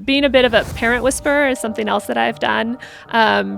being a bit of a parent whisperer is something else that I've done.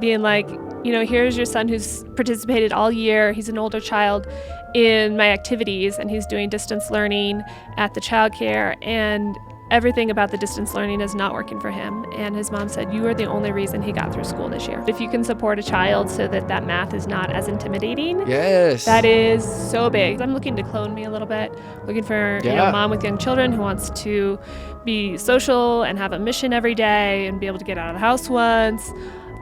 Being like, here's your son who's participated all year. He's an older child in my activities, and he's doing distance learning at the childcare, and everything about the distance learning is not working for him. And his mom said, you are the only reason he got through school this year. If you can support a child so that math is not as intimidating, yes, that is so big. I'm looking to clone me a little bit, looking for a mom with young children who wants to be social and have a mission every day and be able to get out of the house once.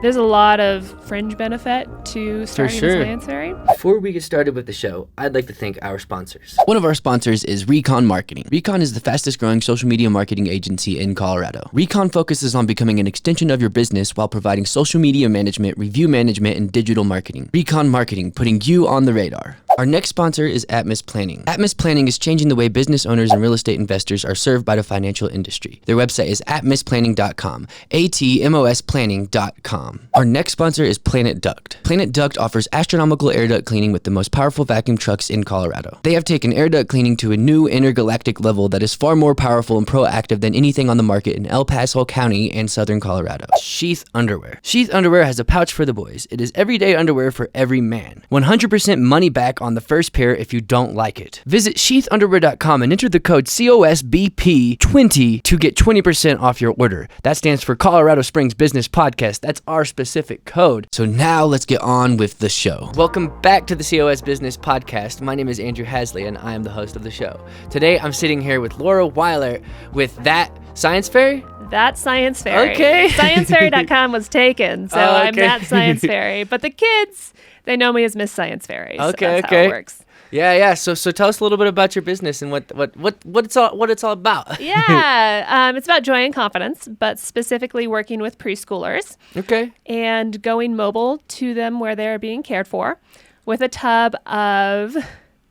There's a lot of fringe benefit to starting a science fair. Before we get started with the show, I'd like to thank our sponsors. One of our sponsors is Recon Marketing. Recon is the fastest growing social media marketing agency in Colorado. Recon focuses on becoming an extension of your business while providing social media management, review management, and digital marketing. Recon Marketing, putting you on the radar. Our next sponsor is Atmos Planning. Atmos Planning is changing the way business owners and real estate investors are served by the financial industry. Their website is atmosplanning.com, atmosplanning.com. Our next sponsor is Planet Duct. Planet Duct offers astronomical air duct cleaning with the most powerful vacuum trucks in Colorado. They have taken air duct cleaning to a new intergalactic level that is far more powerful and proactive than anything on the market in El Paso County and southern Colorado. Sheath Underwear. Sheath Underwear has a pouch for the boys. It is everyday underwear for every man. 100% money back on the first pair if you don't like it. Visit sheathunderwear.com and enter the code COSBP20 to get 20% off your order. That stands for Colorado Springs Business Podcast. That's our specific code. So now let's get on with the show. Welcome back to the COS Business Podcast. My name is Andrew Hasley and I am the host of the show. Today I'm sitting here with Laura Weilert with That Science Fairy? That Science Fairy. Okay. ScienceFairy.com was taken, so I'm That Science Fairy. But the kids, they know me as Miss Science Fairy. So that's how it works. Yeah. So tell us a little bit about your business and what it's all about. Yeah. It's about joy and confidence, but specifically working with preschoolers. Okay. And going mobile to them where they're being cared for with a tub of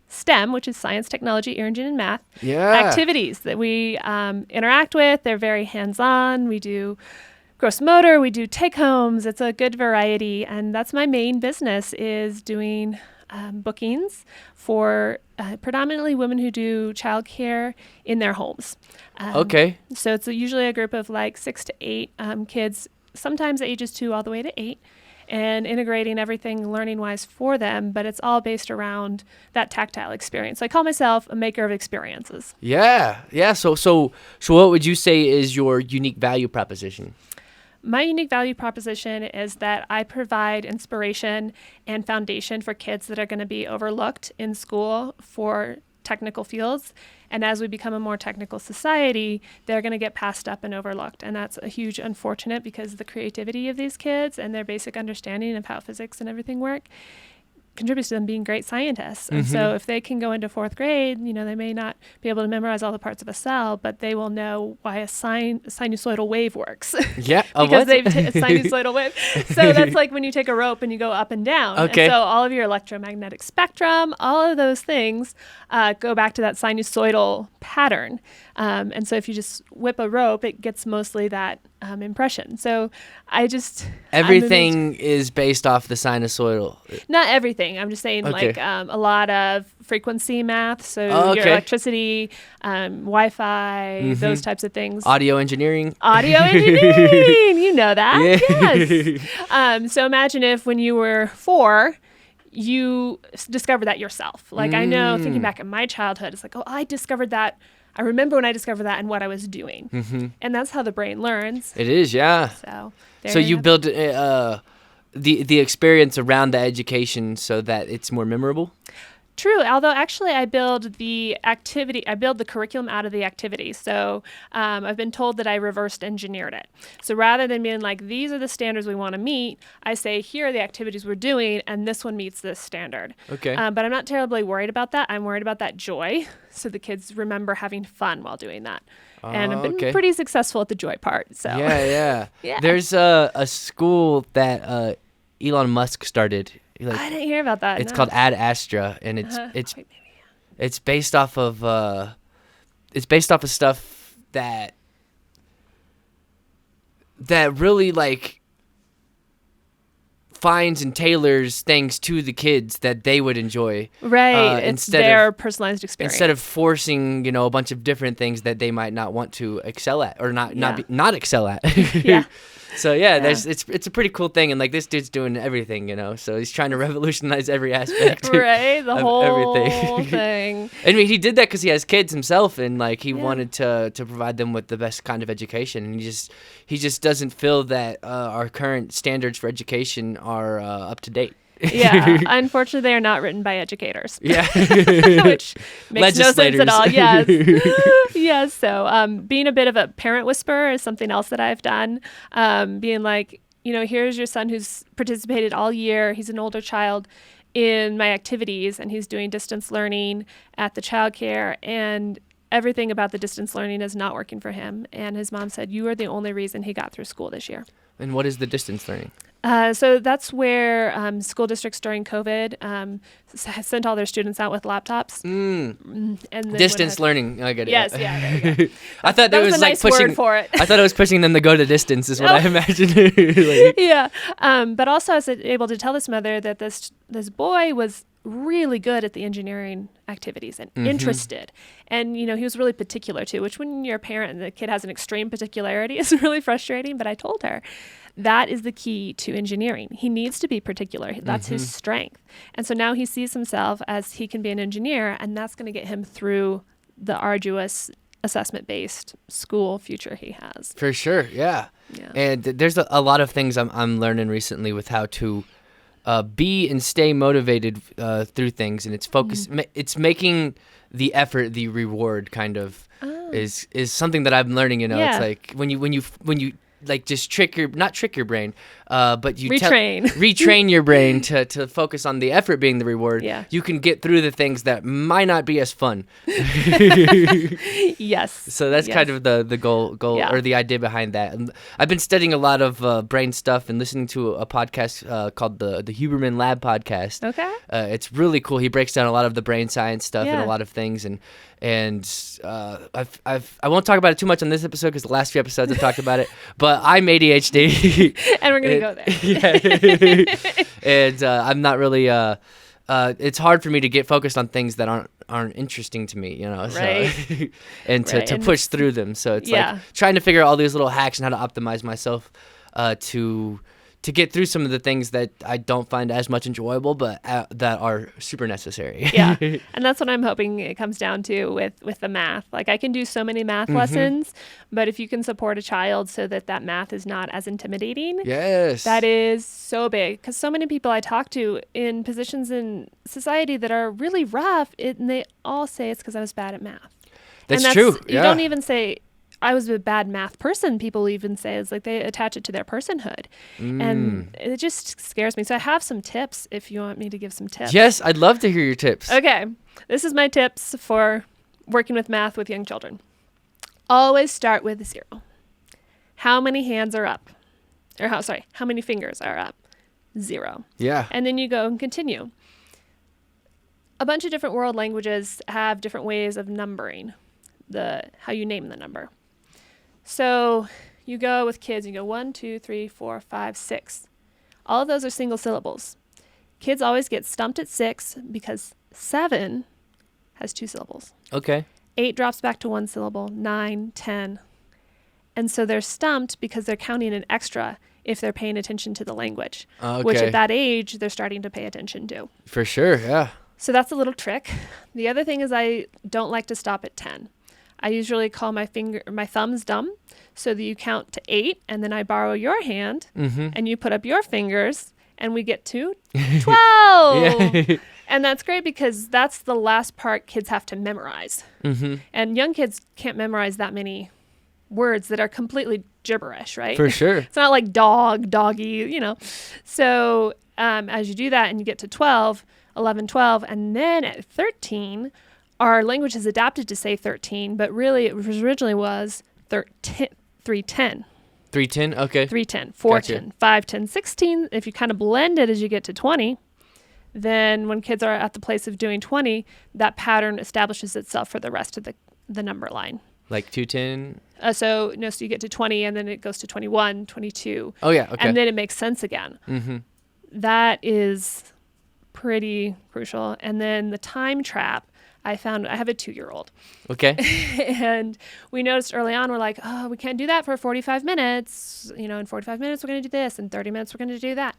STEM, which is science, technology, engine, and math, activities that we interact with. They're very hands-on. We do gross motor. We do take-homes. It's a good variety. And that's my main business, is doing bookings for predominantly women who do childcare in their homes. So it's usually a group of like 6 to 8 kids, sometimes ages 2 all the way to 8. And integrating everything learning-wise for them, but it's all based around that tactile experience. I call myself a maker of experiences. Yeah. So what would you say is your unique value proposition? My unique value proposition is that I provide inspiration and foundation for kids that are going to be overlooked in school for technical fields. And as we become a more technical society, they're going to get passed up and overlooked. And that's a huge unfortunate, because the creativity of these kids and their basic understanding of how physics and everything work contributes to them being great scientists. And so if they can go into 4th grade, they may not be able to memorize all the parts of a cell, but they will know why a sinusoidal wave works. Yeah. Because they've a sinusoidal wave. So that's like when you take a rope and you go up and down. Okay. And so all of your electromagnetic spectrum, all of those things go back to that sinusoidal pattern. And so if you just whip a rope, it gets mostly that impression. So everything is based off the sinusoidal. Not everything. I'm just saying a lot of frequency math. So your electricity, Wi-Fi, those types of things. Audio engineering. You know that. Yes. So imagine if when you were 4, you discovered that yourself. Like I know, thinking back at my childhood, it's like, I discovered that. I remember when I discovered that and what I was doing. And that's how the brain learns. It is, yeah. So you build the experience around the education so that it's more memorable? True, although actually I build the curriculum out of the activity. So I've been told that I reversed engineered it. So rather than being like, these are the standards we want to meet, I say, here are the activities we're doing, and this one meets this standard. Okay. But I'm not terribly worried about that. I'm worried about that joy, so the kids remember having fun while doing that. And I've been pretty successful at the joy part. So Yeah. There's a school that Elon Musk started. I didn't hear about that. It's called Ad Astra, and it's based off of stuff that really like finds and tailors things to the kids that they would enjoy. Right. It's their personalized experience. Instead of forcing, a bunch of different things that they might not want to excel at or not excel at. Yeah. So it's a pretty cool thing, and like this dude's doing everything, so he's trying to revolutionize every aspect, right? The of whole everything. thing. I mean, he did that because he has kids himself, and like he wanted to provide them with the best kind of education, and he just doesn't feel that our current standards for education are up to date. Yeah, unfortunately, they are not written by educators. Yeah, which makes no sense at all. Yes, yes. So, being a bit of a parent whisperer is something else that I've done. Being like, here's your son who's participated all year. He's an older child in my activities, and he's doing distance learning at the childcare, and everything about the distance learning is not working for him. And his mom said, "You are the only reason he got through school this year." And what is the distance learning? So that's where school districts during COVID sent all their students out with laptops. And distance learning. I get it. Yes, yeah. There you go. I thought that was a like nice pushing. word for it. I thought it was pushing them to go to distance. Is what I imagined. Yeah. But also, I was able to tell this mother that this boy was really good at the engineering activities and interested. And, he was really particular too, which when you're a parent and the kid has an extreme particularity is really frustrating. But I told her that is the key to engineering. He needs to be particular. That's his strength. And so now he sees himself as he can be an engineer, and that's going to get him through the arduous assessment-based school future he has. For sure, yeah. And there's a lot of things I'm learning recently with how to be and stay motivated through things, and it's focus. It's making the effort the reward, kind of, is something that I'm learning. It's like when you like just not trick your brain, but you retrain your brain to focus on the effort being the reward. Yeah. You can get through the things that might not be as fun. Yes. So that's kind of the goal or the idea behind that. And I've been studying a lot of brain stuff and listening to a podcast called the Huberman Lab podcast. Okay. It's really cool. He breaks down a lot of the brain science stuff and a lot of things, and I won't talk about it too much on this episode because the last few episodes I've talked about it, but I'm ADHD. And we're going to go there. Yeah. And I'm not really, it's hard for me to get focused on things that aren't interesting to me, Right. So, and to push through them. So it's like trying to figure out all these little hacks and how to optimize myself to get through some of the things that I don't find as much enjoyable, but that are super necessary. Yeah, and that's what I'm hoping it comes down to with the math. Like I can do so many math lessons, but if you can support a child so that math is not as intimidating, yes, that is so big. Because so many people I talk to in positions in society that are really rough, and they all say it's because I was bad at math. That's true. You don't even say I was a bad math person. People even say it's like they attach it to their personhood. And it just scares me. So I have some tips if you want me to give some tips. Yes, I'd love to hear your tips. Okay. This is my tips for working with math with young children. Always start with 0. How many hands are up? Or how many fingers are up? 0. Yeah. And then you go and continue. A bunch of different world languages have different ways of numbering how you name the number. So you go with kids, you go 1, 2, 3, 4, 5, 6. All of those are single syllables. Kids always get stumped at 6 because 7 has 2 syllables. Okay. 8 drops back to 1 syllable, 9, 10. And so they're stumped because they're counting an extra if they're paying attention to the language, which at that age, they're starting to pay attention to. For sure, yeah. So that's a little trick. The other thing is I don't like to stop at 10. I usually call my thumbs dumb so that you count to 8, and then I borrow your hand and you put up your fingers and we get to 12. Yeah. And that's great because that's the last part kids have to memorize. And young kids can't memorize that many words that are completely gibberish, right? For sure. It's not like doggy, So as you do that and you get to 12, 11, 12, and then at 13, our language has adapted to say 13, but really it originally was 310. 310, okay. 310, 410, 510, 16. If you kind of blend it as you get to 20, then when kids are at the place of doing 20, that pattern establishes itself for the rest of the number line. Like 210? So you get to 20 and then it goes to 21, 22. Oh, yeah, okay. And then it makes sense again. That is pretty crucial. And then the time trap. I have a 2-year-old. Okay. And we noticed early on, we're like, oh, we can't do that for 45 minutes. In 45 minutes, we're going to do this. In 30 minutes, we're going to do that.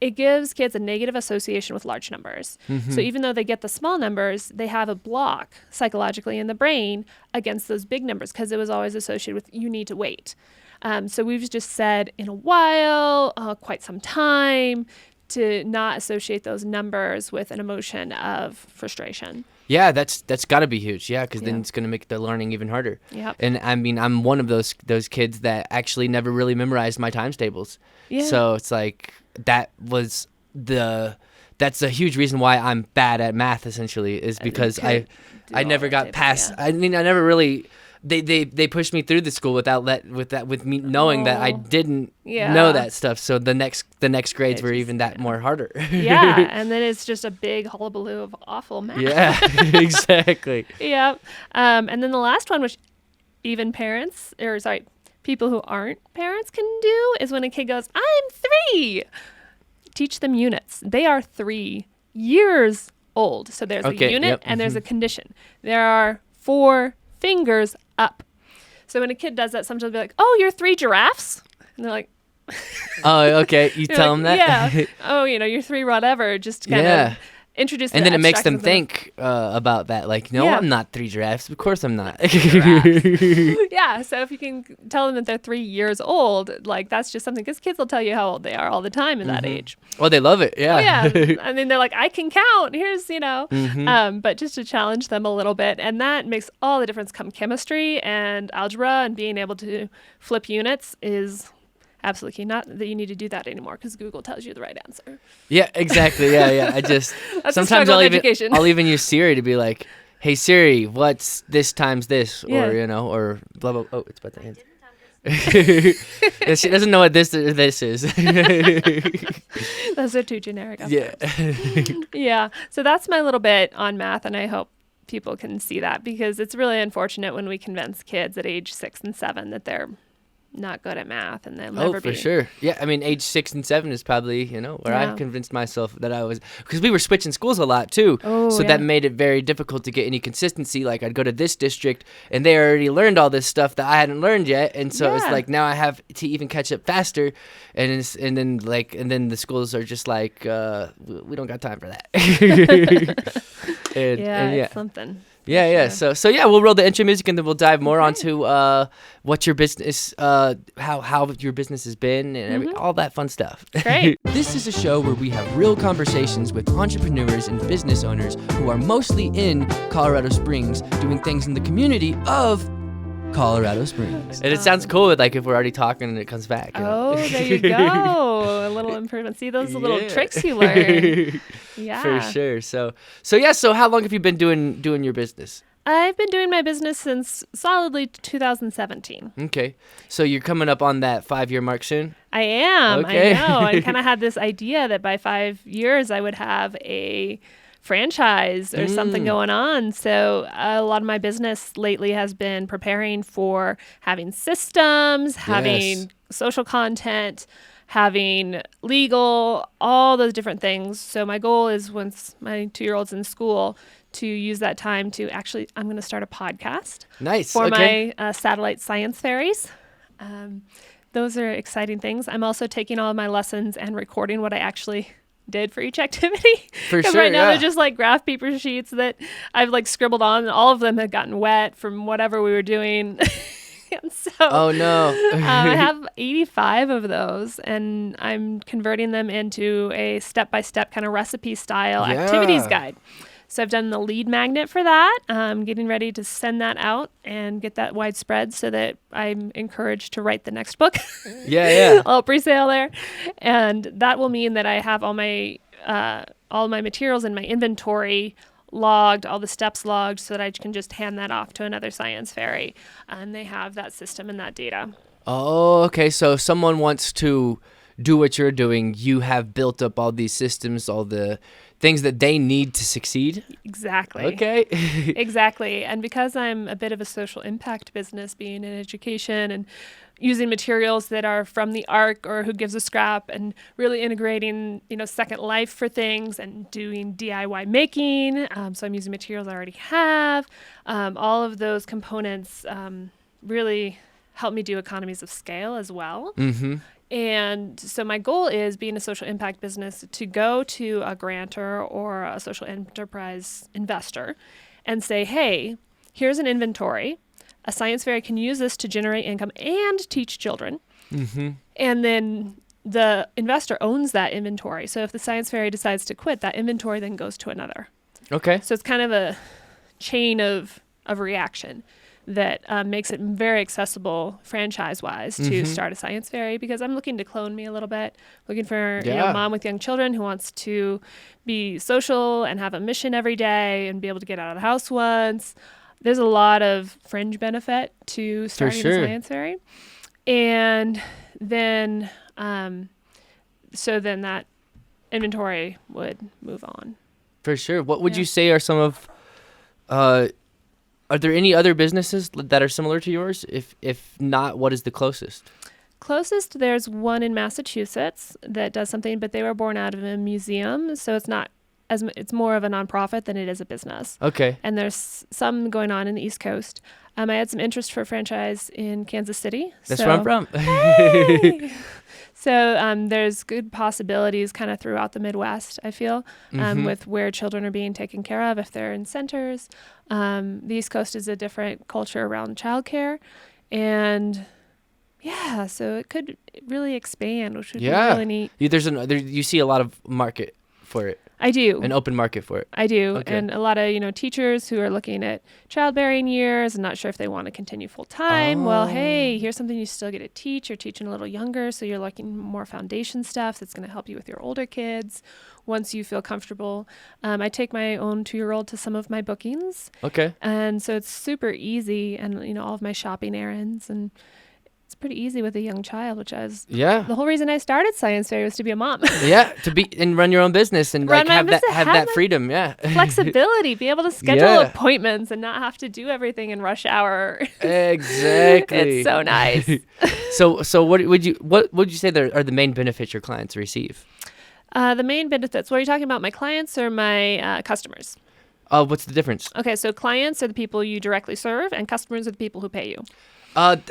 It gives kids a negative association with large numbers. So even though they get the small numbers, they have a block psychologically in the brain against those big numbers because it was always associated with you need to wait. So we've just said in a while, quite some time, to not associate those numbers with an emotion of frustration. Yeah, that's got to be huge. Yeah, because then it's going to make the learning even harder. Yep. And I mean, I'm one of those kids that actually never really memorized my times tables. Yeah. So it's like that's a huge reason why I'm bad at math. Essentially, is because I never got past. Yeah. I mean, I never really. They pushed me through the school with me knowing that I didn't know that stuff. So the next grades were even that more harder. Yeah, and then it's just a big hullabaloo of awful math. Yeah, exactly. Yeah, and then the last one, which even people who aren't parents can do, is when a kid goes, "I'm 3." Teach them units. They are 3 years old. So there's a unit and there's a condition. There are 4 fingers up. So when a kid does that, sometimes they'll be like, "Oh, you're 3 giraffes," and they're like, "Oh, okay." You tell them that. Yeah. "Oh, you're 3 whatever." Just kind of introduce. And then it makes them think about that. Like, no, I'm not 3 giraffes. Of course, I'm not. Yeah. So if you can tell them that they're 3 years old, like that's just something. Because kids will tell you how old they are all the time in that age. Well, they love it. Yeah. Oh, yeah. I mean, they're like, "I can count. Here's, but just to challenge them a little bit. And that makes all the difference. Come chemistry and algebra and being able to flip units is absolutely key. Not that you need to do that anymore because Google tells you the right answer. Yeah, exactly. Yeah. I just sometimes I'll even use Siri to be like, "Hey Siri, what's this times this?" Or or blah blah. Oh, it's about to end. She doesn't know what this is. Those are too generic. Yeah. Yeah. So that's my little bit on math, and I hope people can see that because it's really unfortunate when we convince kids at age 6 and 7 that they're not good at math and they'll never be. Oh, for sure. Yeah, I mean, age 6 and 7 is probably, where I convinced myself that I was, because we were switching schools a lot too. So that made it very difficult to get any consistency. Like I'd go to this district and they already learned all this stuff that I hadn't learned yet. And so it's like, now I have to even catch up faster. And then the schools are just like, we don't got time for that. It's something. Yeah. So we'll roll the intro music and then we'll dive more onto what your business, how your business has been and all that fun stuff. Great. This is a show where we have real conversations with entrepreneurs and business owners who are mostly in Colorado Springs doing things in the community of Colorado Springs. And it sounds cool if we're already talking and it comes back. There you go. A little improvement. See those little tricks you learn. Yeah. For sure. So how long have you been doing your business? I've been doing my business since solidly 2017. Okay. So you're coming up on that 5-year mark soon? I am. Okay. I know. I kind of had this idea that by 5 years I would have a franchise or something going on. So a lot of my business lately has been preparing for having systems, having social content, having legal, all those different things. So my goal is once my 2-year-old's in school to use that time to I'm going to start a podcast. Nice. For my satellite science fairies. Those are exciting things. I'm also taking all of my lessons and recording what I actually did for each activity. Because right now they're just like graph paper sheets that I've scribbled on, and all of them have gotten wet from whatever we were doing. And so, oh no. I have 85 of those, and I'm converting them into a step-by-step kind of recipe style activities guide. So I've done the lead magnet for that. I'm getting ready to send that out and get that widespread so that I'm encouraged to write the next book. Yeah. All pre-sale there. And that will mean that I have all my materials in my inventory logged, all the steps logged, so that I can just hand that off to another science fairy. And they have that system and that data. Oh, okay. So if someone wants to do what you're doing, you have built up all these systems, all the things that they need to succeed? Exactly. Okay. Exactly. And because I'm a bit of a social impact business, being in education and using materials that are from the ARC or Who Gives a Scrap, and really integrating, Second Life for things and doing DIY making. So I'm using materials I already have. All of those components really help me do economies of scale as well. Mm-hmm. And so my goal is, being a social impact business, to go to a grantor or a social enterprise investor and say, hey, here's an inventory. A science fair can use this to generate income and teach children. Mm-hmm. And then the investor owns that inventory. So if the science fair decides to quit, that inventory then goes to another. Okay. So it's kind of a chain of reaction that makes it very accessible franchise-wise to start a science fair, because I'm looking to clone me a little bit, looking for a mom with young children who wants to be social and have a mission every day and be able to get out of the house once. There's a lot of fringe benefit to starting a science fair. And then, so then that inventory would move on. For sure. What would you say are some of, are there any other businesses that are similar to yours? If not, what is the closest? Closest, there's one in Massachusetts that does something, but they were born out of a museum. So it's more of a nonprofit than it is a business. Okay. And there's some going on in the East Coast. I had some interest for a franchise in Kansas City. That's where I'm from. Hey! So there's good possibilities kind of throughout the Midwest, I feel, with where children are being taken care of if they're in centers. The East Coast is a different culture around childcare. And yeah, so it could really expand, which would be really neat. You see a lot of market for it. I do. An open market for it. I do. Okay. And a lot of, teachers who are looking at childbearing years and not sure if they want to continue full time. Well, hey, here's something you still get to teach. You're teaching a little younger, so you're looking more foundation stuff that's going to help you with your older kids once you feel comfortable. I take my own 2-year-old to some of my bookings. Okay. And so it's super easy, and, all of my shopping errands, and it's pretty easy with a young child, which the whole reason I started Science Fair was to be a mom. To be and run your own business and have that freedom. Yeah. Flexibility, be able to schedule appointments and not have to do everything in rush hour. Exactly. It's so nice. So what would you say there are the main benefits your clients receive? The main benefits. What are you talking about? My clients or my customers? What's the difference? Okay, so clients are the people you directly serve, and customers are the people who pay you.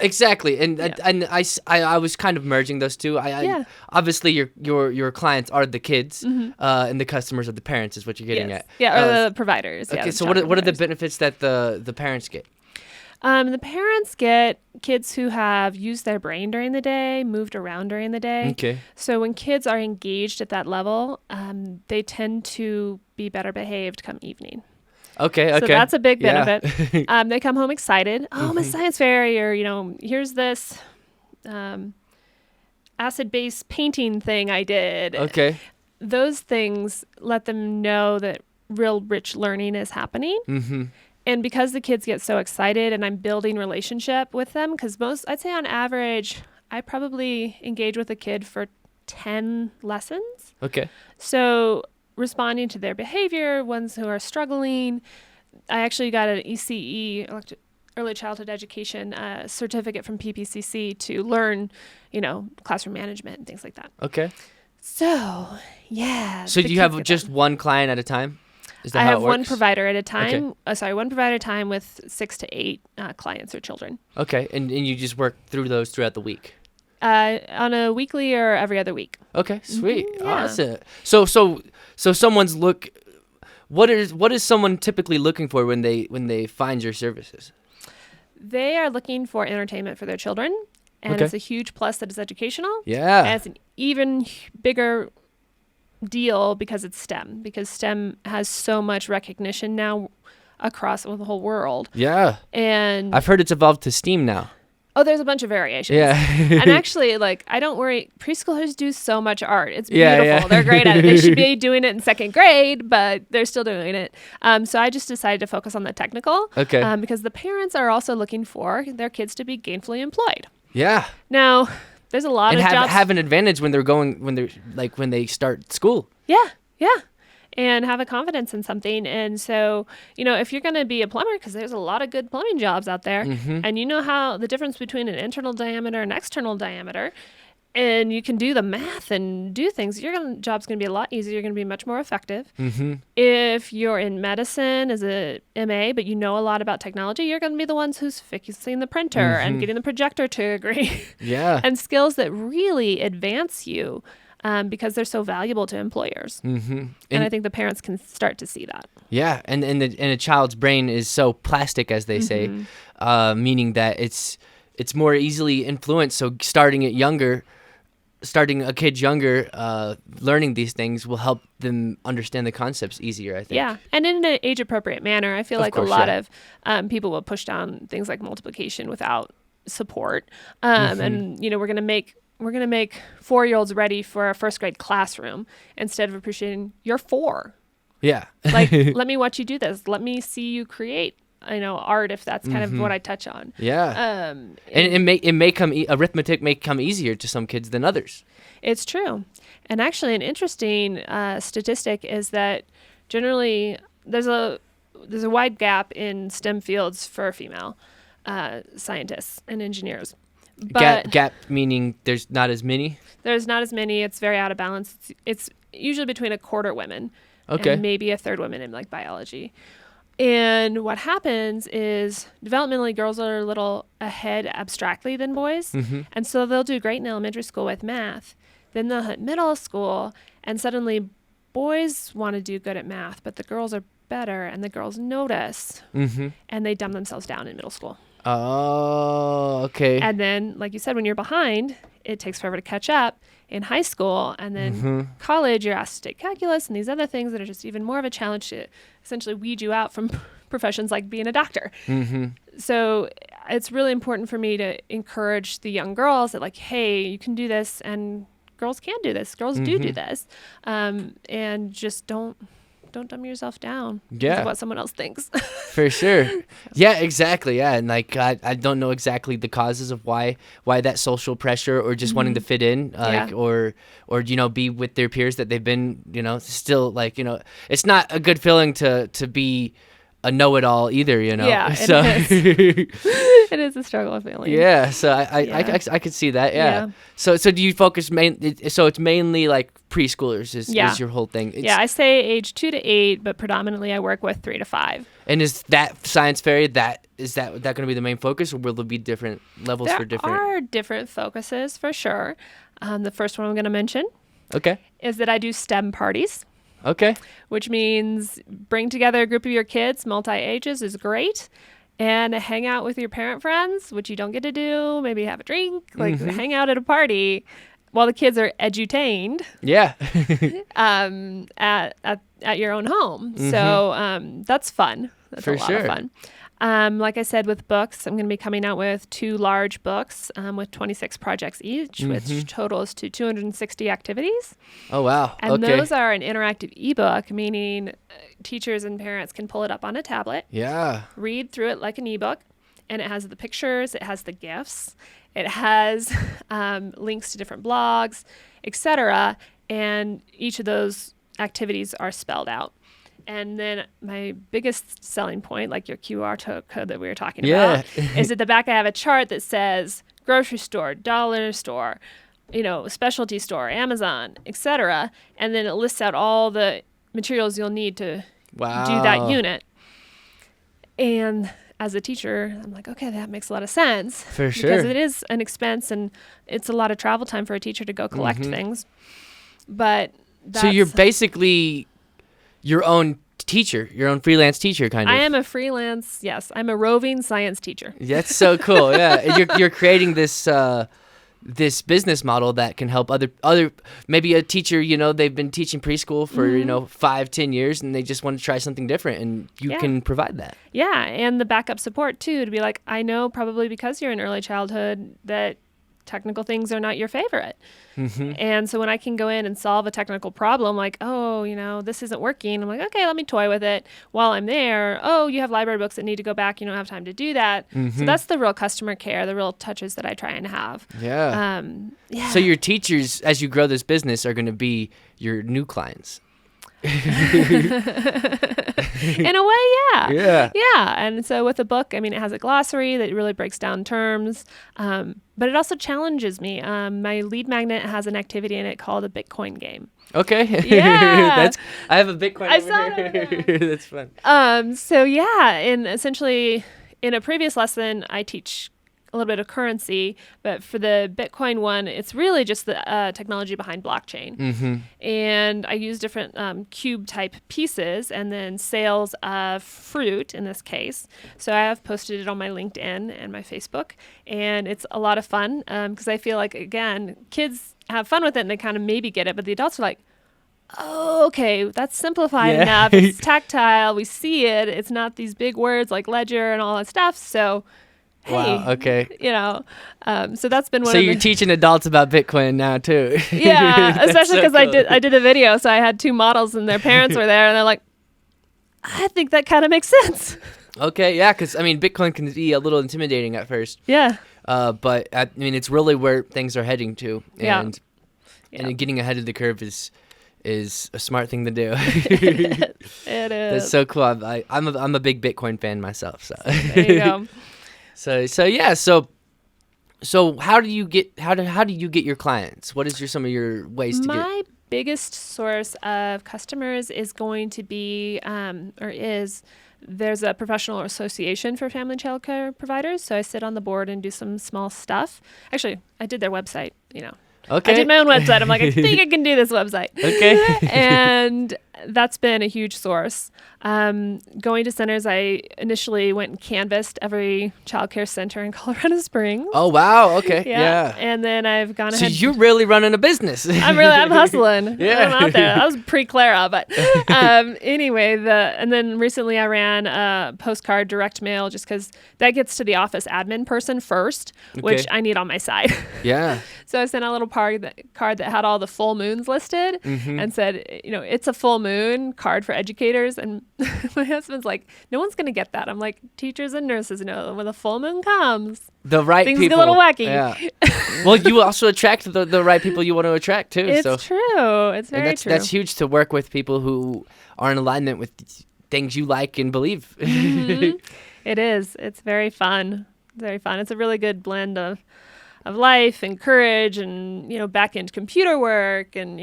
Exactly, and I was kind of merging those two. Obviously your clients are the kids, and the customers are the parents, is what you're getting at. Yeah, or the providers. Okay, so what are the benefits that the parents get? The parents get kids who have used their brain during the day, moved around during the day. Okay. So when kids are engaged at that level, they tend to be better behaved come evening. Okay. So that's a big benefit. They come home excited. Oh, I'm a science fair, or, here's this acid-based painting thing I did. Okay. Those things let them know that real rich learning is happening. Mm-hmm. And because the kids get so excited and I'm building relationship with them, because I'd say on average, I probably engage with a kid for 10 lessons. Okay. So responding to their behavior, ones who are struggling. I actually got an ECE, Early Childhood Education certificate from PPCC to learn, classroom management and things like that. Okay. So, yeah. So do you have just one client at a time? Is that I how have it one works? provider at a time. Okay. One provider at a time with 6 to 8 clients or children. Okay, and you just work through those throughout the week? On a weekly or every other week. Okay, sweet, yeah. Awesome. So someone's what is someone typically looking for when they find your services? They are looking for entertainment for their children, and it's a huge plus that it's educational. Yeah, and it's an even bigger deal because it's STEM. Because STEM has so much recognition now across the whole world. Yeah, and I've heard it's evolved to STEAM now. Oh, there's a bunch of variations. Yeah. And actually, I don't worry. Preschoolers do so much art. It's beautiful. Yeah. They're great at it. They should be doing it in 2nd grade, but they're still doing it. So I just decided to focus on the technical. Okay. Because the parents are also looking for their kids to be gainfully employed. Yeah. Now, there's a lot of jobs. And have an advantage when they start school. Yeah. and have a confidence in something. And so, if you're going to be a plumber, because there's a lot of good plumbing jobs out there, and you know how the difference between an internal diameter and external diameter, and you can do the math and do things, your job's going to be a lot easier. You're going to be much more effective. If you're in medicine as a MA, but you know a lot about technology, you're going to be the ones who's fixing the printer and getting the projector to agree. Yeah. And skills that really advance you because they're so valuable to employers. And I think the parents can start to see that. Yeah. And a child's brain is so plastic, as they say, meaning that it's more easily influenced. So starting a kid younger, learning these things will help them understand the concepts easier, I think. Yeah, and in an age-appropriate manner. I feel like a lot of people will push down things like multiplication without support. And we're gonna make 4-year-olds ready for a first grade classroom instead of appreciating you're 4. Yeah. Like, let me watch you do this. Let me see you create. Art, if that's kind of what I touch on. Yeah. And arithmetic may come easier to some kids than others. It's true. And actually an interesting statistic is that generally there's a wide gap in STEM fields for female scientists and engineers. But gap meaning there's not as many? There's not as many. It's very out of balance. It's usually between a quarter women and maybe a third women in like biology. And what happens is developmentally girls are a little ahead abstractly than boys. And so they'll do great in elementary school with math. Then they'll hit middle school and suddenly boys want to do good at math, but the girls are better and the girls notice and they dumb themselves down in middle school. Oh, okay. And then, like you said, when you're behind, it takes forever to catch up in high school. And then college, you're asked to take calculus and these other things that are just even more of a challenge to essentially weed you out from professions like being a doctor. So it's really important for me to encourage the young girls that, like, hey, you can do this, and girls can do this. Girls do this. And just don't dumb yourself down because of what someone else thinks. For sure. Yeah, exactly. Yeah. And like, I don't know exactly the causes of why that social pressure or just wanting to fit in, or, be with their peers that they've been, still like, it's not a good feeling to be a know-it-all either, Yeah, so it is a struggle feeling. Yeah, so I could see that. Yeah. So do you focus so it's mainly like preschoolers is your whole thing? I say age 2 to 8, but predominantly I work with 3 to 5. And is that science fair? Is that going to be the main focus, or will there be different levels for different? There are different focuses for sure. The first one I'm going to mention, is that I do STEM parties. Okay. Which means bring together a group of your kids, multi-ages is great, and hang out with your parent friends, which you don't get to do. Maybe have a drink, hang out at a party while the kids are edutained. Yeah. At your own home. So that's fun. That's For a lot sure. of fun. Like I said, with books, I'm going to be coming out with 2 large books with 26 projects each, which totals to 260 activities. Oh, wow. And those are an interactive ebook, meaning teachers and parents can pull it up on a tablet, read through it like an ebook, and it has the pictures, it has the GIFs, it has links to different blogs, etc. And each of those activities are spelled out. And then my biggest selling point, like your QR code that we were talking about, is at the back I have a chart that says grocery store, dollar store, specialty store, Amazon, etc. And then it lists out all the materials you'll need to do that unit. And as a teacher, I'm like, okay, that makes a lot of sense. For sure. Because it is an expense and it's a lot of travel time for a teacher to go collect things. But so you're basically your own teacher, your own freelance teacher, kind of. I am a freelance, yes. I'm a roving science teacher. That's so cool, yeah. You're creating this this business model that can help other maybe a teacher, they've been teaching preschool for, 5-10 years, and they just want to try something different, and you can provide that. Yeah, and the backup support, too, to be like, I know probably because you're in early childhood that technical things are not your favorite. And so when I can go in and solve a technical problem, like, this isn't working, I'm like, okay, let me toy with it while I'm there. Oh, you have library books that need to go back. You don't have time to do that. So that's the real customer care, the real touches that I try and have. So your teachers, as you grow this business, are going to be your new clients. In a way, yeah. Yeah. Yeah. And so with the book, I mean, it has a glossary that really breaks down terms, but it also challenges me. My lead magnet has an activity in it called a Bitcoin game. Okay. Yeah. I have a Bitcoin I over saw here. That's fun. So yeah, and essentially in a previous lesson, I teach a little bit of currency, but for the Bitcoin one, it's really just the technology behind blockchain. Mm-hmm. And I use different cube type pieces and then sales of fruit in this case. So I have posted it on my LinkedIn and my Facebook, and it's a lot of fun because I feel like, again, kids have fun with it and they kind of maybe get it, but the adults are like, oh, okay, that's simplified enough. It's tactile. We see it. It's not these big words like ledger and all that stuff. So hey, wow, okay. So that's been one So of you're teaching adults about Bitcoin now too. Yeah, especially because so cool. I did a video, so I had two models and their parents were there, and they're like, I think that kind of makes sense. Okay, yeah, because I mean, Bitcoin can be a little intimidating at first. Yeah. But I mean, it's really where things are heading to, and getting ahead of the curve is a smart thing to do. It is. That's so cool. I'm a big Bitcoin fan myself. So there you go. So how do you get your clients? What is some of your ways to get? My biggest source of customers is going to be there's a professional association for family child care providers. So I sit on the board and do some small stuff. Actually, I did their website, Okay. I did my own website. I'm like, I think I can do this website. Okay. And that's been a huge source. Going to centers, I initially went and canvassed every childcare center in Colorado Springs. Oh, wow. Okay. Yeah. And then I've gone So ahead. you're really running a business. I'm hustling. Yeah. I'm out there. That was pre-Clara, but anyway, and then recently I ran a postcard direct mail just because that gets to the office admin person first, which I need on my side. Yeah. So I sent a little card that had all the full moons listed and said, it's a full moon card for educators. And my husband's like, no one's going to get that. I'm like, teachers and nurses know when the full moon comes, the right things people. get a little wacky. Yeah. Well, you also attract the right people you want to attract too. It's true. It's very true. That's huge to work with people who are in alignment with things you like and believe. Mm-hmm. It is. It's very fun. Very fun. It's a really good blend of life and courage and, back end computer work and,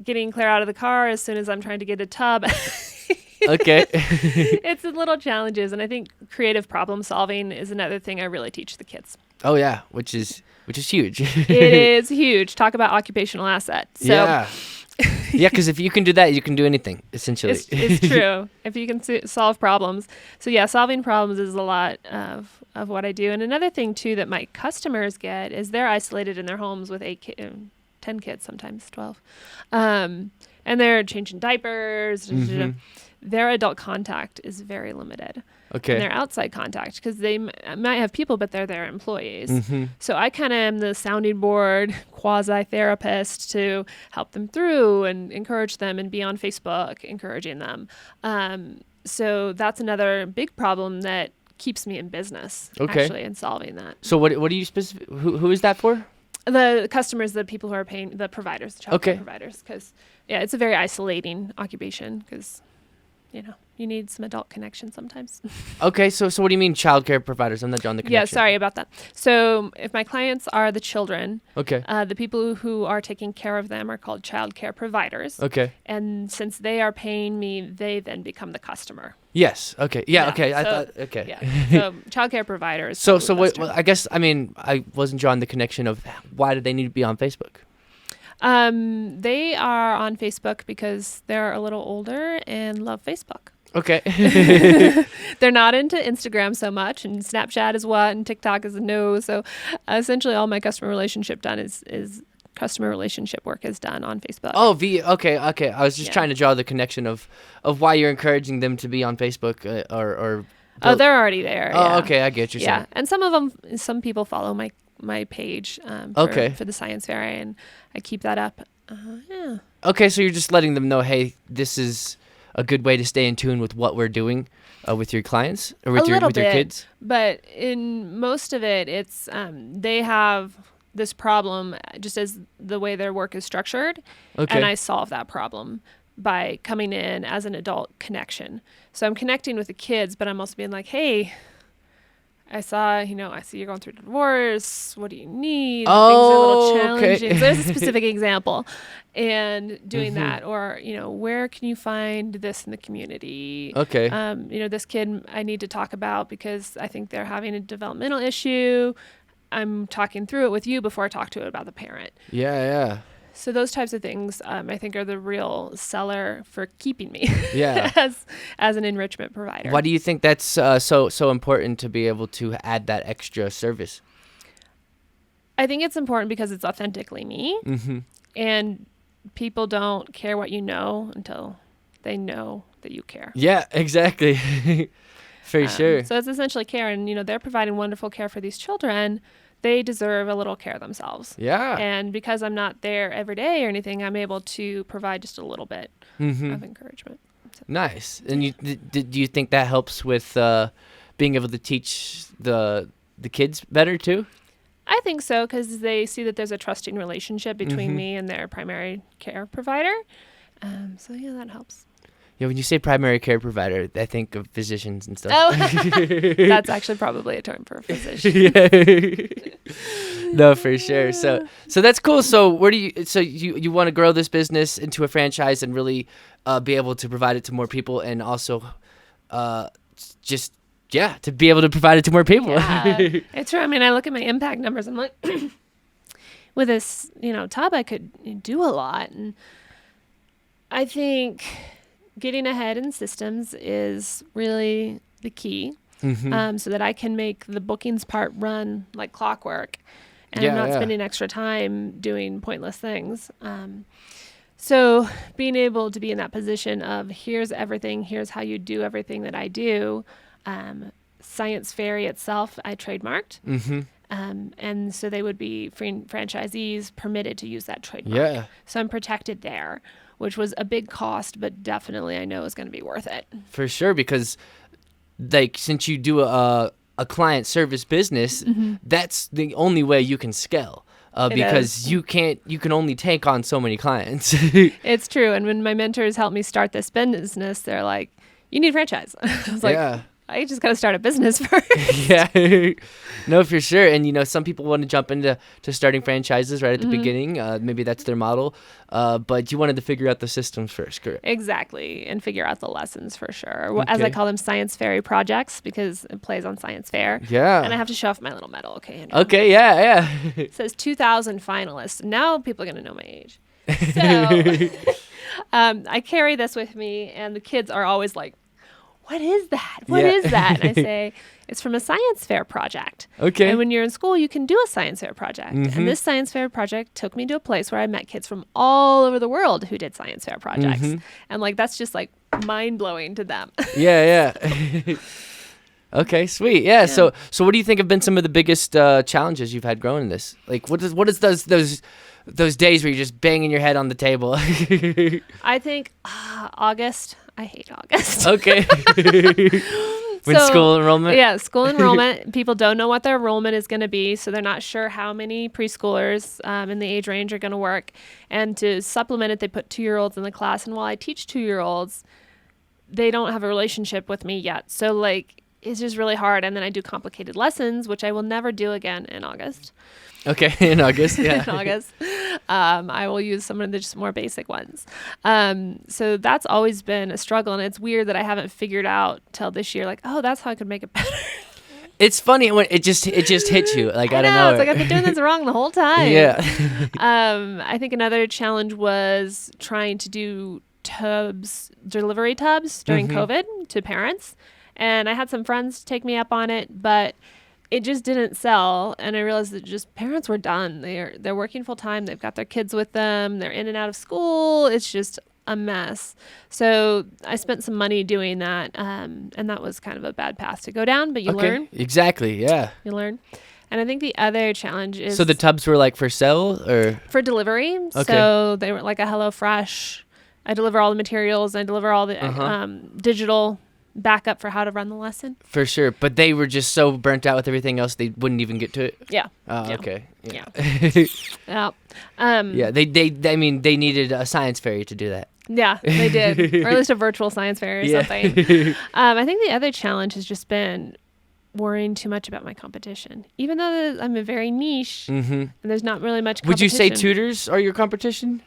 getting Claire out of the car as soon as I'm trying to get a tub. Okay. It's the little challenges. And I think creative problem solving is another thing I really teach the kids. Oh, yeah. Which is huge. It is huge. Talk about occupational asset. So, yeah. Yeah, because if you can do that, you can do anything, essentially. It's true. If you can solve problems. So, yeah, solving problems is a lot of what I do. And another thing, too, that my customers get is they're isolated in their homes with 10 kids, sometimes 12. And they're changing diapers. Their adult contact is very limited. Okay. And their outside contact, because they might have people, but they're their employees. So I kind of am the sounding board, quasi-therapist to help them through and encourage them and be on Facebook encouraging them. So that's another big problem that keeps me in business, actually, in solving that. So what do you who is that for? The customers, the people who are paying, the providers, the childcare providers, because, it's a very isolating occupation because, you need some adult connection sometimes. Okay, so what do you mean childcare providers? I'm not drawing the connection. Yeah, sorry about that. So if my clients are the children, the people who are taking care of them are called childcare providers. Okay. And since they are paying me, they then become the customer. Yes. Okay. Yeah. Okay. So, I thought. Okay. Yeah. So childcare providers. So what? Well, I guess I wasn't drawing the connection of why do they need to be on Facebook? They are on Facebook because they're a little older and love Facebook. Okay. They're not into Instagram so much, and Snapchat is what, and TikTok is a no. So essentially all my customer relationship customer relationship work is done on Facebook. Oh, okay. I was just trying to draw the connection of why you're encouraging them to be on Facebook or Oh, they're already there. Oh, okay, I get you. Yeah, and some people follow my page for the science fair, and I keep that up. Yeah. Okay, so you're just letting them know, hey, this is a good way to stay in tune with what we're doing with your clients or with your kids. But in most of it, it's they have this problem just as the way their work is structured, and I solve that problem by coming in as an adult connection. So I'm connecting with the kids, but I'm also being like, hey, I see you're going through divorce. What do you need? Things are a little challenging. Okay. So there's a specific example. And doing that, or, where can you find this in the community? Okay. This kid I need to talk about because I think they're having a developmental issue. I'm talking through it with you before I talk to it about the parent. Yeah. So those types of things, I think, are the real seller for keeping me as an enrichment provider. Why do you think that's so important to be able to add that extra service? I think it's important because it's authentically me, and people don't care what you know until they know that you care. Yeah, exactly. For sure. So it's essentially care, and they're providing wonderful care for these children. They deserve a little care themselves. Yeah. And because I'm not there every day or anything, I'm able to provide just a little bit of encouragement. So. Nice. And do you think that helps with being able to teach the kids better too? I think so, because they see that there's a trusting relationship between me and their primary care provider. So yeah, that helps. Yeah, when you say primary care provider, I think of physicians and stuff. Oh, that's actually probably a term for a physician. Yeah. No, for sure. So that's cool. So you want to grow this business into a franchise and really be able to provide it to more people, and also to be able to provide it to more people. Yeah, it's true. I mean, I look at my impact numbers. I'm like, with this, tub, I could do a lot, and I think getting ahead in systems is really the key, so that I can make the bookings part run like clockwork, and I'm not spending extra time doing pointless things. So being able to be in that position of here's everything, here's how you do everything that I do. Science Fairy itself, I trademarked. And so they would be franchisees permitted to use that trademark. Yeah. So I'm protected there, which was a big cost, but definitely I know is going to be worth it. For sure, because since you do a client service business, that's the only way you can scale. Because you can only take on so many clients. It's true. And when my mentors helped me start this business, they're like, you need a franchise. I was like, I just got to start a business first. Yeah. No, for sure. And, some people want to jump into starting franchises right at the beginning. Maybe that's their model. But you wanted to figure out the systems first, correct? Exactly. And figure out the lessons for sure. Okay. As I call them, Science Fairy projects, because it plays on Science Fair. Yeah. And I have to show off my little medal. Okay, Andrew. Okay, yeah. It says 2,000 finalists. Now people are going to know my age. So I carry this with me, and the kids are always like, what is that? What is that? And I say, it's from a science fair project. Okay. And when you're in school, you can do a science fair project. And this science fair project took me to a place where I met kids from all over the world who did science fair projects. And that's just mind blowing to them. Yeah. Okay, sweet. Yeah. So what do you think have been some of the biggest challenges you've had growing this? What is those days where you're just banging your head on the table? I think August. I hate August. Okay. School enrollment? Yeah, school enrollment. People don't know what their enrollment is going to be, so they're not sure how many preschoolers in the age range are going to work. And to supplement it, they put 2-year-olds in the class. And while I teach 2-year-olds, they don't have a relationship with me yet. So, it's just really hard. And then I do complicated lessons, which I will never do again in August. Okay, in August, yeah. In August. I will use some of the just more basic ones. So that's always been a struggle, and it's weird that I haven't figured out till this year, that's how I could make it better. It's funny when it just hits you, I don't know. It's I've been doing this wrong the whole time. Yeah. I think another challenge was trying to do delivery tubs during COVID to parents. And I had some friends take me up on it, but it just didn't sell. And I realized that just parents were done. They're working full time. They've got their kids with them. They're in and out of school. It's just a mess. So I spent some money doing that. And that was kind of a bad path to go down, but you learn. Exactly. Yeah. You learn. And I think the other challenge is... So the tubs were for sale or? For delivery. Okay. So they were like a HelloFresh. I deliver all the materials. I deliver all the digital backup for how to run the lesson. For sure. But they were just so burnt out with everything else, they wouldn't even get to it? Yeah. Oh, yeah. Okay. Yeah. Yeah. They needed a science fairy to do that. Yeah, they did. Or at least a virtual science fair or something. I think the other challenge has just been worrying too much about my competition. Even though I'm a very niche and there's not really much competition. Would you say tutors are your competition?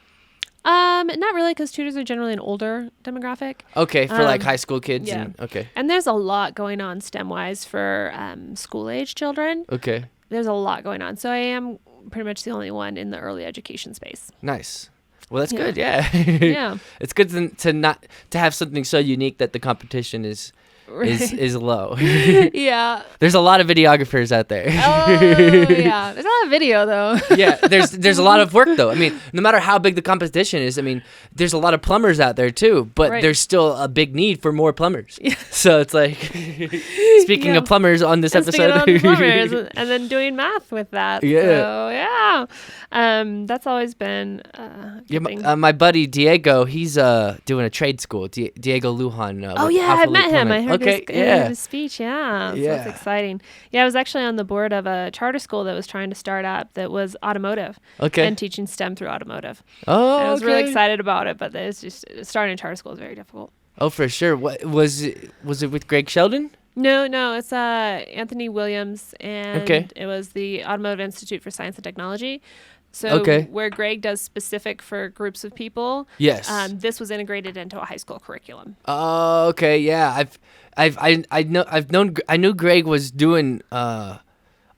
Not really, because tutors are generally an older demographic. Okay, for like high school kids. Yeah. Okay. And there's a lot going on STEM-wise for school-age children. Okay. There's a lot going on. So I am pretty much the only one in the early education space. Nice. Well, that's good. Yeah. Yeah. It's good to have something so unique that the competition is low. Yeah. There's a lot of videographers out there. Oh, yeah. There's a lot of video, though. Yeah, there's a lot of work, though. I mean, no matter how big the competition is, I mean, there's a lot of plumbers out there, too. But there's still a big need for more plumbers. Yeah. So it's like, speaking of plumbers on this episode. Speaking of plumbers, and then doing math with that. Yeah. So, yeah. That's always been my buddy Diego, he's doing a trade school. Diego Lujan. Oh, yeah, I've met him. I heard Okay, his speech, yeah. So that's exciting. Yeah, I was actually on the board of a charter school that was trying to start up that was automotive. Okay. And teaching STEM through automotive. Oh, and I was really excited about it, but it's just starting a charter school is very difficult. Oh, for sure. What was it with Greg Sheldon? No, it's Anthony Williams, and it was the Automotive Institute for Science and Technology. So where Greg does specific for groups of people, yes, this was integrated into a high school curriculum. Oh, okay, yeah. I knew Greg was doing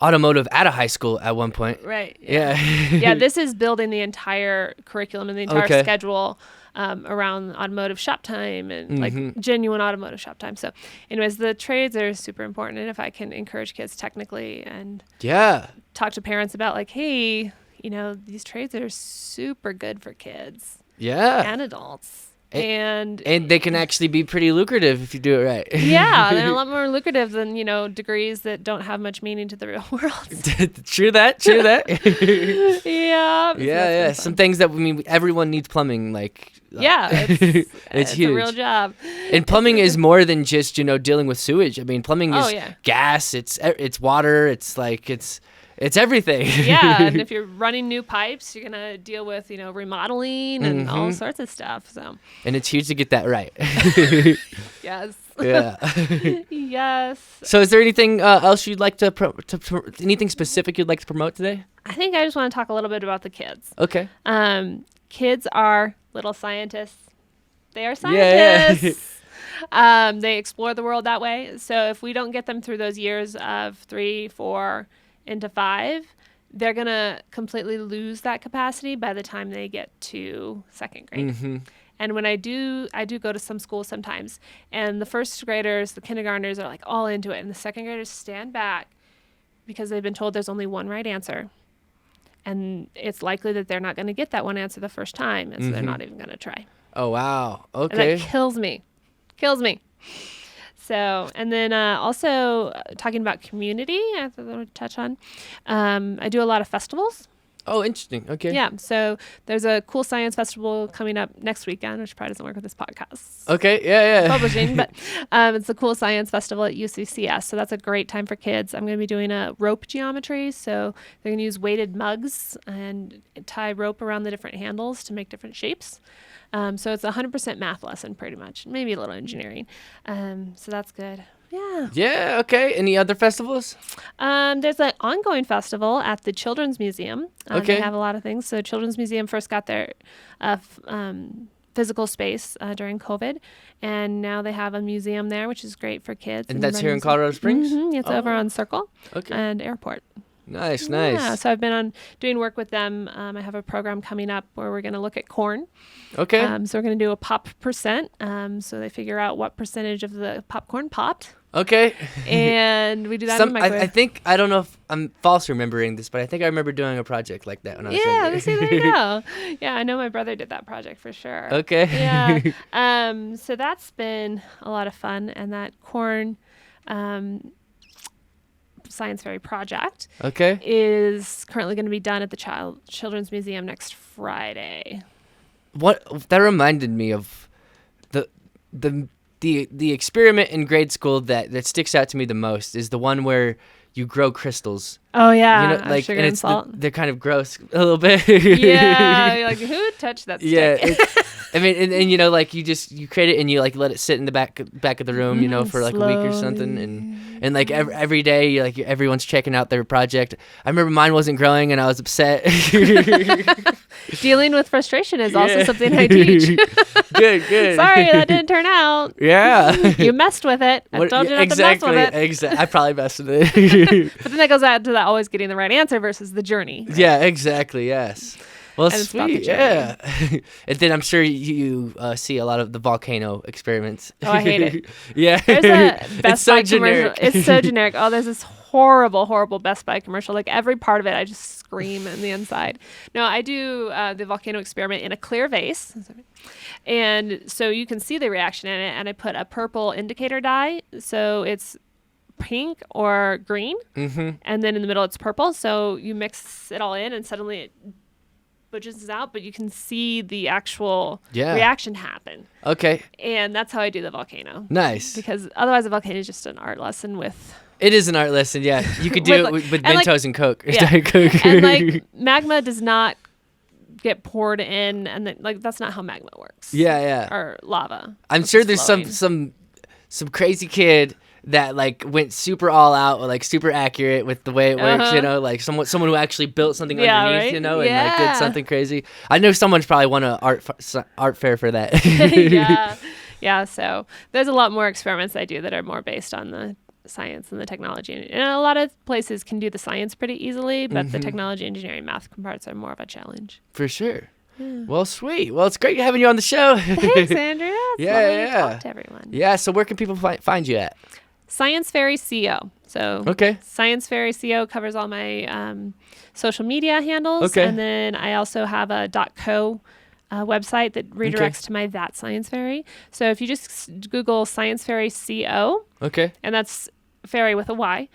automotive at a high school at one point. Right. Yeah. Yeah. This is building the entire curriculum and the entire schedule around automotive shop time and like genuine automotive shop time. So, anyways, the trades are super important, and if I can encourage kids technically and talk to parents about like, hey, you know, these trades are super good for kids. Yeah. And adults. And they can actually be pretty lucrative if you do it right. Yeah, they're a lot more lucrative than, you know, degrees that don't have much meaning to the real world. True that. Yeah. Yeah. Some things that, I mean, everyone needs plumbing, like. Yeah, it's huge. A real job. And plumbing is more than just, you know, dealing with sewage. I mean, plumbing is gas, it's water, it's like, it's everything. Yeah, and if you're running new pipes, you're going to deal with, you know, remodeling and all sorts of stuff. So. And it's huge to get that right. Yes. Yeah. Yes. So is there anything else you'd like to anything specific you'd like to promote today? I think I just want to talk a little bit about the kids. Okay. Kids are little scientists. They are scientists. Yeah. They explore the world that way. So if we don't get them through those years of 3, 4 into 5, they're going to completely lose that capacity by the time they get to 2nd grade. And when I do go to some schools sometimes, and the first graders, the kindergartners are like all into it, and the 2nd graders stand back because they've been told there's only one right answer. And it's likely that they're not going to get that one answer the first time, and so they're not even going to try. Oh, wow. Okay. And that kills me. So, and then also talking about community, I want to touch on. I do a lot of festivals. Oh, interesting. Okay. Yeah. So there's a cool science festival coming up next weekend, which probably doesn't work with this podcast. Okay. Yeah. Publishing, but it's a cool science festival at UCCS. So that's a great time for kids. I'm going to be doing a rope geometry. So they're going to use weighted mugs and tie rope around the different handles to make different shapes. So it's a 100% math lesson, pretty much. Maybe a little engineering. So that's good. Yeah. Yeah. Okay. Any other festivals? There's an ongoing festival at the Children's Museum. They have a lot of things. So Children's Museum first got their physical space during COVID, and now they have a museum there, which is great for kids. And that's here in Colorado Springs? It's over on Circle and Airport. Nice. Yeah, so I've been doing work with them. I have a program coming up where we're going to look at corn. Okay. So we're going to do a pop percent. So they figure out what percentage of the popcorn popped. Okay. And we do that in the microwave. I don't know if I'm false remembering this, but I think I remember doing a project like that when I was younger. Yeah, see, there you go. Yeah, I know my brother did that project for sure. Okay. Yeah. So that's been a lot of fun. And that corn science fair project is currently going to be done at the Children's Museum next Friday. What that reminded me of the experiment in grade school that sticks out to me the most is the one where you grow crystals. Oh yeah, you know, like sugar and salt. They're kind of gross a little bit. Yeah, you're like, who touched that stick? Yeah, I mean, and you know, like you create it and you like let it sit in the back of the room, you know, for like slowly. A week or something, and like every day, like everyone's checking out their project. I remember mine wasn't growing and I was upset. Dealing with frustration is also something I teach. Good. Sorry, that didn't turn out. Yeah. You messed with it. I told you not to mess with it. Exactly. I probably messed with it. But then that goes out to that always getting the right answer versus the journey. Right? Yeah, exactly. Yes. Well, and sweet. Yeah. And then I'm sure you see a lot of the volcano experiments. Oh, I hate it. Yeah. There's a Best Buy generic. commercial. It's so generic. Oh, there's this horrible Best Buy commercial. Like every part of it, I just scream in the inside. No, I do the volcano experiment in a clear vase. And so you can see the reaction in it. And I put a purple indicator dye. So it's pink or green. Mm-hmm. And then in the middle, it's purple. So you mix it all in and suddenly it budges out, but you can see the actual reaction happen. Okay. And that's how I do the volcano. Nice. Because otherwise the volcano is just an art lesson with... It is an art lesson, yeah. You could do it with Mentos and Coke. Yeah. And like magma does not get poured in, and then, like that's not how magma works. Yeah. Or lava. I'm sure there's some crazy kid that like went super all out, or like super accurate with the way it works, you know, like someone who actually built something underneath, right? You know, and like did something crazy. I know someone's probably won a art fair for that. Yeah. So there's a lot more experiments I do that are more based on the science and the technology, and a lot of places can do the science pretty easily, but the technology, engineering, math parts are more of a challenge. For sure. Yeah. Well, sweet. Well, it's great having you on the show. Thanks, Andrea. It's lovely to talk to everyone. Yeah. So where can people find you at? Science Fairy CO. So Science Fairy CO covers all my social media handles. Okay. And then I also have a .co website that redirects to my That Science Fairy. So if you just Google Science Fairy CO, and that's fairy with a Y,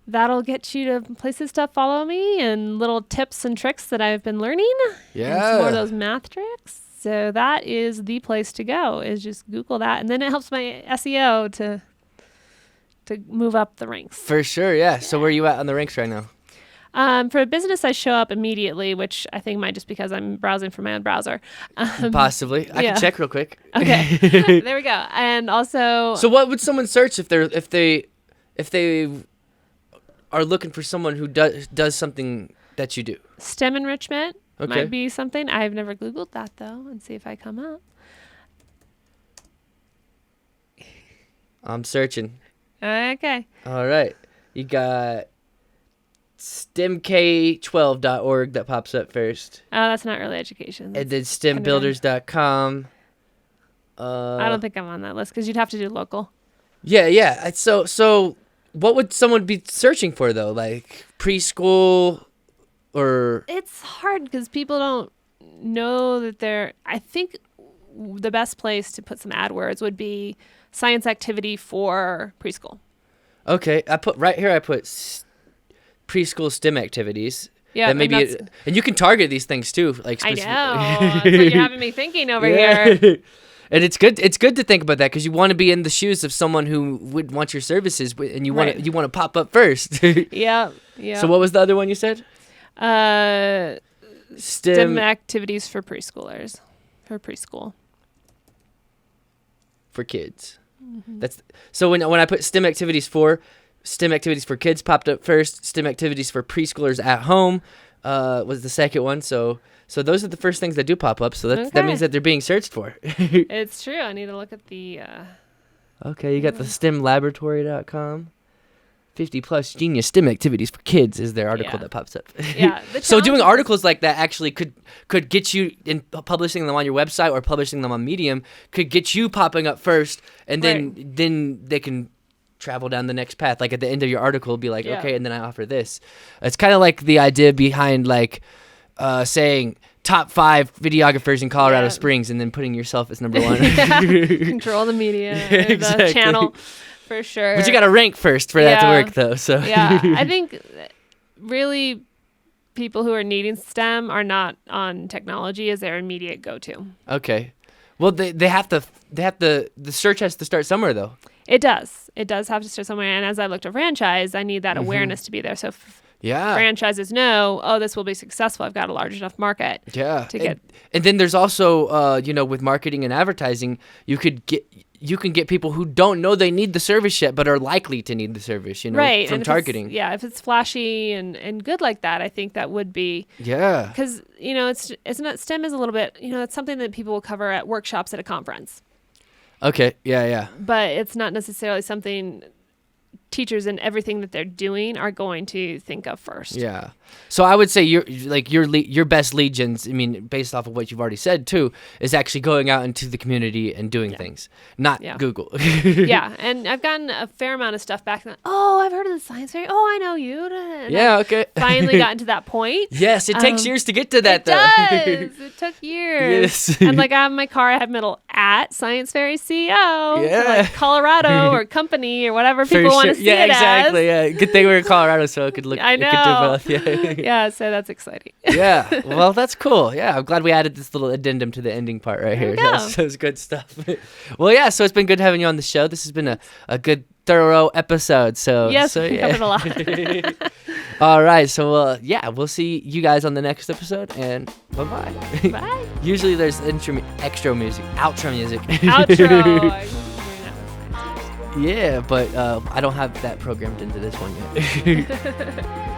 that'll get you to places to follow me and little tips and tricks that I've been learning. Yeah. And some more of those math tricks. So that is the place to go, is just Google that. And then it helps my SEO to move up the ranks. For sure, yeah. So where are you at on the ranks right now? For a business, I show up immediately, which I think might just because I'm browsing from my own browser. Possibly. I can check real quick. Okay. There we go. And also... So what would someone search if they are looking for someone who does something that you do? STEM enrichment might be something. I've never Googled that, though, and see if I come up. I'm searching. Okay. All right. You got stemk12.org that pops up first. Oh, that's not really education. And then stembuilders.com. I don't think I'm on that list because you'd have to do local. Yeah. So what would someone be searching for, though? Like preschool or... It's hard because people don't know that they're... I think the best place to put some AdWords would be science activity for preschool. Okay. I put preschool STEM activities. Yeah, that maybe and you can target these things too. Like I know. That's what you're having me thinking over here. And it's good to think about that because you want to be in the shoes of someone who would want your services, and you want to pop up first. Yeah. So what was the other one you said? STEM activities for preschoolers, for preschool, for kids. Mm-hmm. That's so when I put STEM activities for kids popped up first. STEM activities for preschoolers at home was the second one. So those are the first things that do pop up. So that means that they're being searched for. It's true. I need to look at the... Okay, you got the STEMlaboratory.com. 50 plus genius STEM activities for kids is their article that pops up. Yeah. So doing articles like that actually could get you in publishing them on your website or publishing them on Medium could get you popping up first, and then they can travel down the next path. Like at the end of your article, be like, okay, and then I offer this. It's kind of like the idea behind like saying top 5 videographers in Colorado Springs and then putting yourself as number 1. Control the media, the channel. For sure. But you got to rank first for that to work, though. So I think really people who are needing STEM are not on technology as their immediate go-to. Okay. Well, they have to. The search has to start somewhere, though. It does. It does have to start somewhere. And as I look to franchise, I need that awareness to be there. So franchises know, oh, this will be successful. I've got a large enough market. Yeah. To get. And then there's also, with marketing and advertising, you can get people who don't know they need the service yet, but are likely to need the service, right. from targeting. If it's flashy and good like that, I think that would be. Yeah. Because, it's not, STEM is a little bit, it's something that people will cover at workshops at a conference. Okay. Yeah. But it's not necessarily something teachers and everything that they're doing are going to think of first. Yeah. So I would say your best lead gens, based off of what you've already said too, is actually going out into the community and doing things, not Google. Yeah. And I've gotten a fair amount of stuff back. Oh, I've heard of the science fair. Oh, I know you. And okay. Finally gotten to that point. Yes, it takes years to get to that, though. It does. It took years. Yes. And I have in my car, I have middle at Science Fairy CEO. Yeah. So Colorado or company or whatever people want to see it exactly. as. Yeah, good thing we're in Colorado, so it could look. I know. It could do both. Yeah. Yeah, so that's exciting. Yeah, well, that's cool. Yeah, I'm glad we added this little addendum to the ending part right here. That's good stuff. Well, yeah, so it's been good having you on the show. This has been a good, thorough episode. Yes, we covered a lot. All right, so we'll see you guys on the next episode, and bye-bye. Bye. Usually there's outro music. Outro. Yeah, but I don't have that programmed into this one yet.